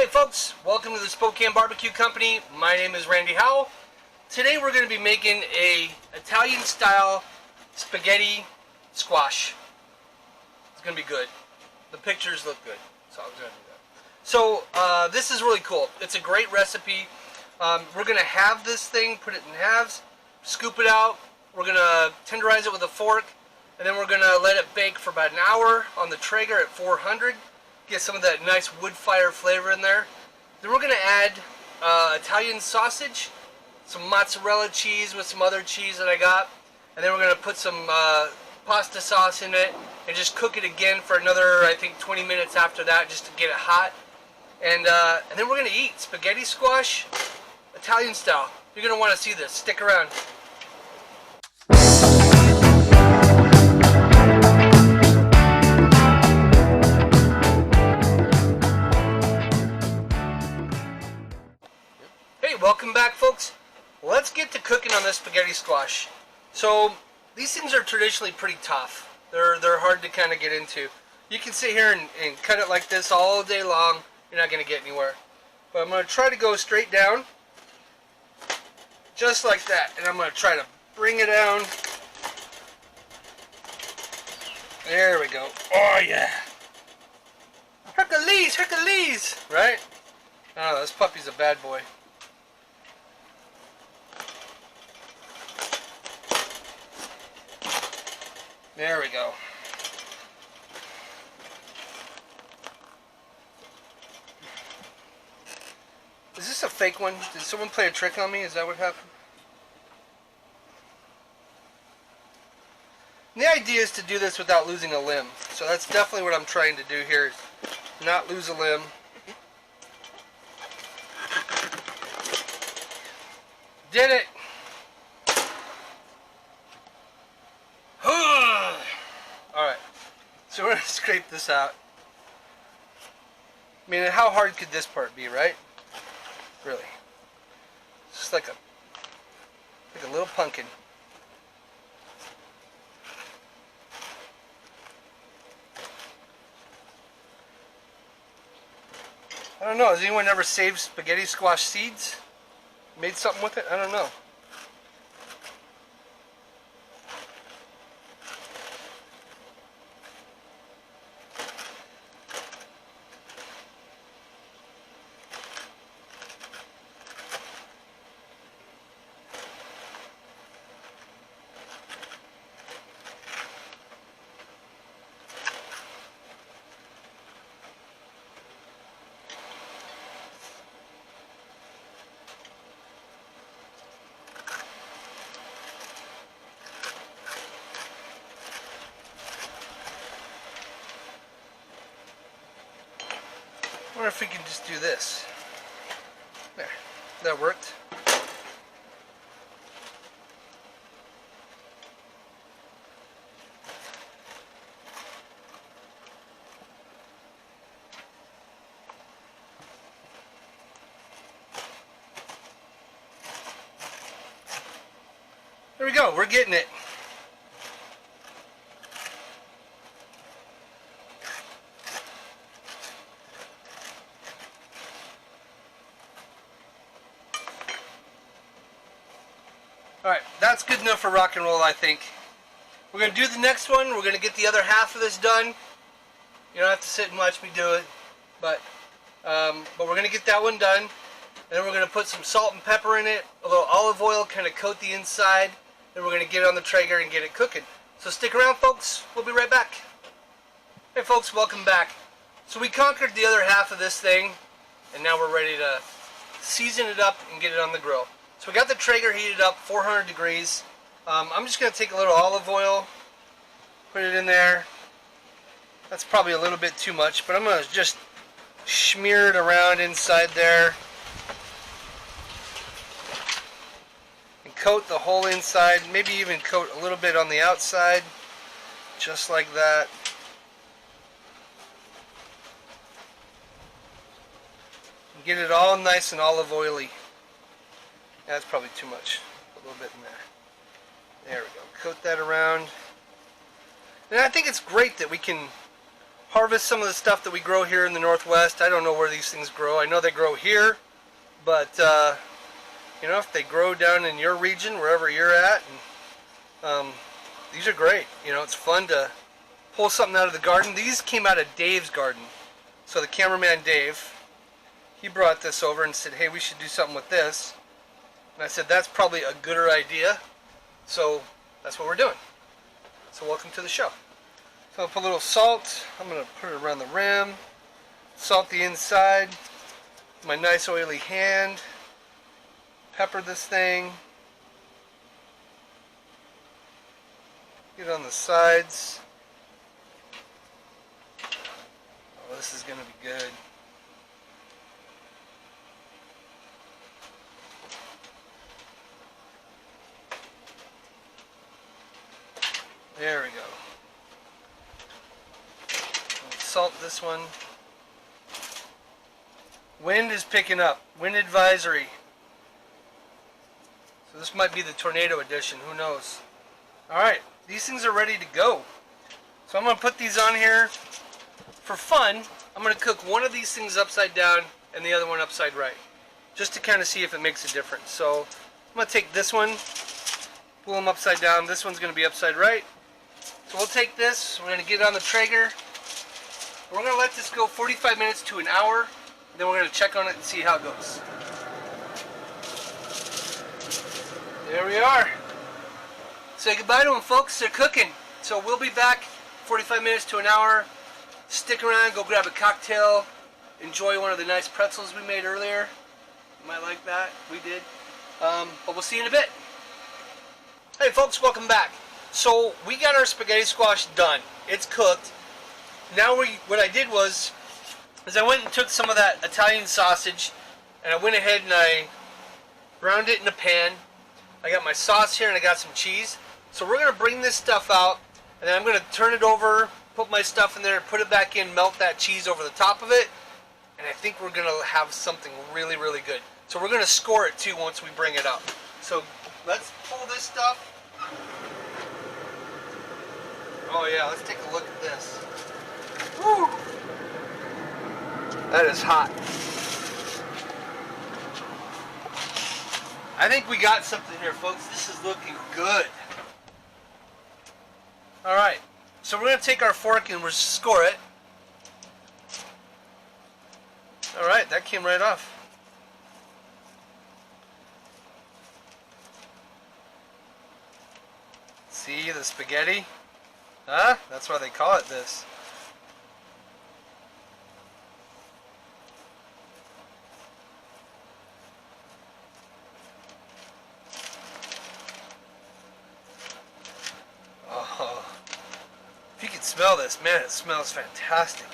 Hey folks, welcome to the Spokane BBQ Company. My name is Randy Howell. Today we're going to be making a Italian style spaghetti squash. It's going to be good. The pictures look good, so I'm going to do that. So this is really cool. It's a great recipe. We're going to halve this thing, put it in halves, scoop it out. We're going to tenderize it with a fork, and then we're going to let it bake for about an hour on the Traeger at 400. Get some of that nice wood fire flavor in there. Then we're going to add Italian sausage, some mozzarella cheese with some other cheese that I got, and then we're going to put some pasta sauce in it and just cook it again for another, I think, 20 minutes after that just to get it hot. And then we're going to eat spaghetti squash Italian style. You're going to want to see this. Stick around. Welcome back, folks. Let's get to cooking on this spaghetti squash. So these things are traditionally pretty tough. They're hard to kind of get into. You can sit here and cut it like this all day long. You're not going to get anywhere. But I'm going to try to go straight down, just like that. And I'm going to try to bring it down. There we go. Oh yeah. Hercules, Hercules, right? Oh, this puppy's a bad boy. There we go. Is this a fake one? Did someone play a trick on me? Is that what happened? And the idea is to do this without losing a limb. So that's definitely what I'm trying to do here, is not lose a limb. Did it! So we're going to scrape this out. I mean, how hard could this part be, right? Really. It's just like a little pumpkin. I don't know, has anyone ever saved spaghetti squash seeds? Made something with it? I don't know. I wonder if we can just do this. There, that worked. There we go, we're getting it. Alright, that's good enough for rock and roll, I think. We're going to do the next one. We're going to get the other half of this done. You don't have to sit and watch me do it. But we're going to get that one done. Then we're going to put some salt and pepper in it. A little olive oil, kind of coat the inside. Then we're going to get it on the Traeger and get it cooking. So stick around, folks. We'll be right back. Hey, folks, welcome back. So we conquered the other half of this thing. And now we're ready to season it up and get it on the grill. So we got the Traeger heated up, 400 degrees. I'm just going to take a little olive oil, put it in there. That's probably a little bit too much, but I'm going to just smear it around inside there. And coat the whole inside, maybe even coat a little bit on the outside, just like that. And get it all nice and olive oily. That's probably too much. A little bit in there. There we go. Coat that around. And I think it's great that we can harvest some of the stuff that we grow here in the Northwest. I don't know where these things grow. I know they grow here, but you know, if they grow down in your region, wherever you're at, and, these are great. You know, it's fun to pull something out of the garden. These came out of Dave's garden. So the cameraman Dave, he brought this over and said, hey, we should do something with this. And I said, that's probably a gooder idea. So that's what we're doing. So welcome to the show. So I'll put a little salt. I'm going to put it around the rim. Salt the inside. My nice oily hand. Pepper this thing. Get on the sides. Oh, this is going to be good. There we go. Salt this one. Wind is picking up. Wind advisory. So this might be the tornado edition. Who knows? Alright. These things are ready to go. So I'm going to put these on here for fun. I'm going to cook one of these things upside down and the other one upside right. Just to kind of see if it makes a difference. So I'm going to take this one, pull them upside down. This one's going to be upside right. So we'll take this. We're going to get it on the Traeger. We're going to let this go 45 minutes to an hour. And then we're going to check on it and see how it goes. There we are. Say goodbye to them, folks. They're cooking. So we'll be back 45 minutes to an hour. Stick around, go grab a cocktail, enjoy one of the nice pretzels we made earlier. You might like that. We did. But we'll see you in a bit. Hey folks, welcome back. So we got our spaghetti squash done. It's cooked. Now what I did was I went and took some of that Italian sausage and I went ahead and I browned it in a pan. I got my sauce here and I got some cheese. So we're going to bring this stuff out and then I'm going to turn it over, put my stuff in there, put it back in, melt that cheese over the top of it, and I think we're going to have something really, really good. So we're going to score it too once we bring it up. So let's pull this stuff. Oh yeah, let's take a look at this. Woo! That is hot. I think we got something here, folks. This is looking good. Alright, so we're going to take our fork and we'll score it. Alright, that came right off. See the spaghetti? Huh? That's why they call it this. Oh, if you can smell this, man, it smells fantastic.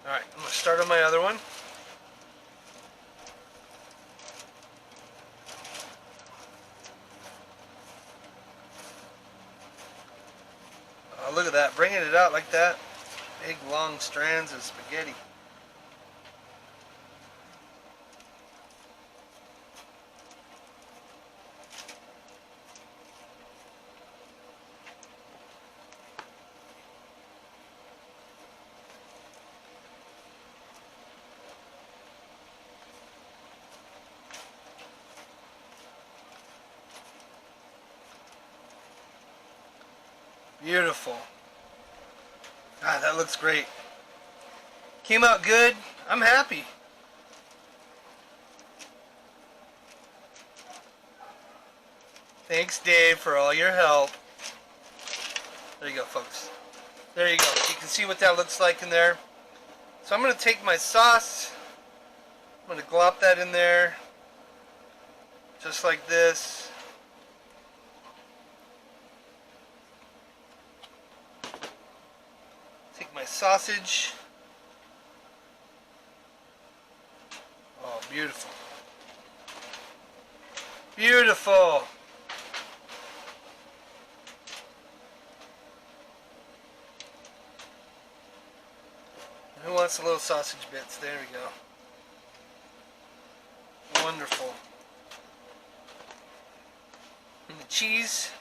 Alright, I'm going to start on my other one. Oh, look at that, bringing it out like that. Big long strands of spaghetti. Beautiful. Ah, that looks great. Came out good. I'm happy. Thanks, Dave, for all your help. There you go, folks. There you go. You can see what that looks like in there. So I'm going to take my sauce. I'm going to glop that in there. Just like this. Take my sausage. Oh, beautiful. Beautiful. Who wants the little sausage bits? There we go. Wonderful. And the cheese,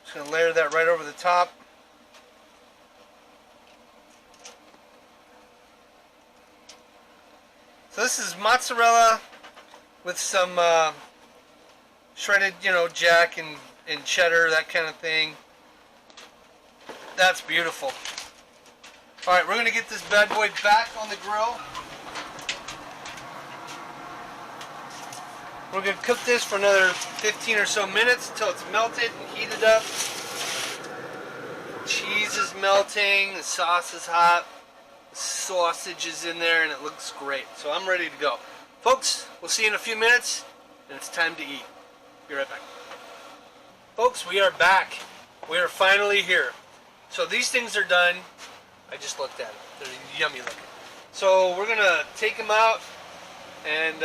just going to layer that right over the top. So this is mozzarella with some shredded, jack and cheddar, that kind of thing. That's beautiful. Alright, we're going to get this bad boy back on the grill. We're going to cook this for another 15 or so minutes until it's melted and heated up. Cheese is melting, the sauce is hot, the sausage is in there, and it looks great. So I'm ready to go. Folks, we'll see you in a few minutes, and it's time to eat. Be right back. Folks, we are back. We are finally here. So these things are done. I just looked at them. They're yummy looking. So we're going to take them out, and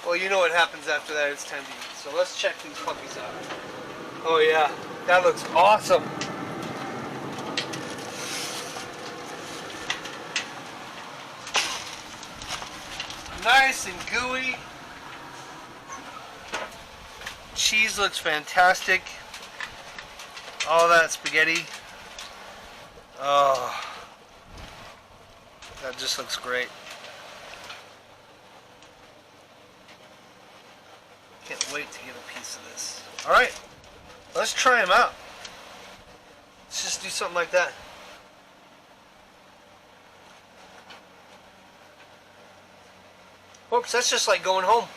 well, you know what happens after that. It's time to eat. So let's check these puppies out. Oh yeah, that looks awesome. Nice and gooey. Cheese looks fantastic. All that spaghetti. Oh, that just looks great. Can't wait to get a piece of this. Alright, let's try them out. Let's just do something like that. Folks, that's just like going home.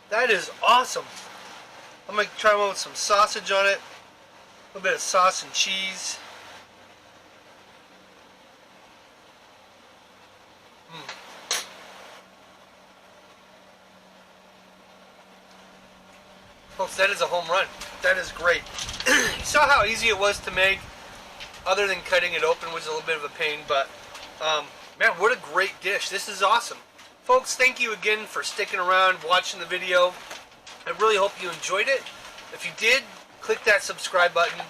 That is awesome. I'm going to try one with some sausage on it. A little bit of sauce and cheese. Folks, that is a home run. That is great. You saw how easy it was to make, other than cutting it open, which is a little bit of a pain, but man, what a great dish. This is awesome. Folks, thank you again for sticking around, watching the video. I really hope you enjoyed it. If you did, click that subscribe button,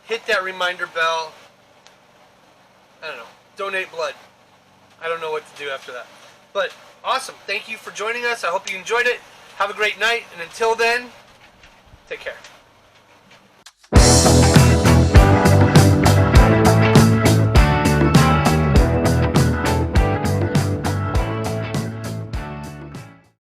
hit that reminder bell. I don't know, donate blood. I don't know what to do after that. But awesome. Thank you for joining us. I hope you enjoyed it. Have a great night, and until then, take care.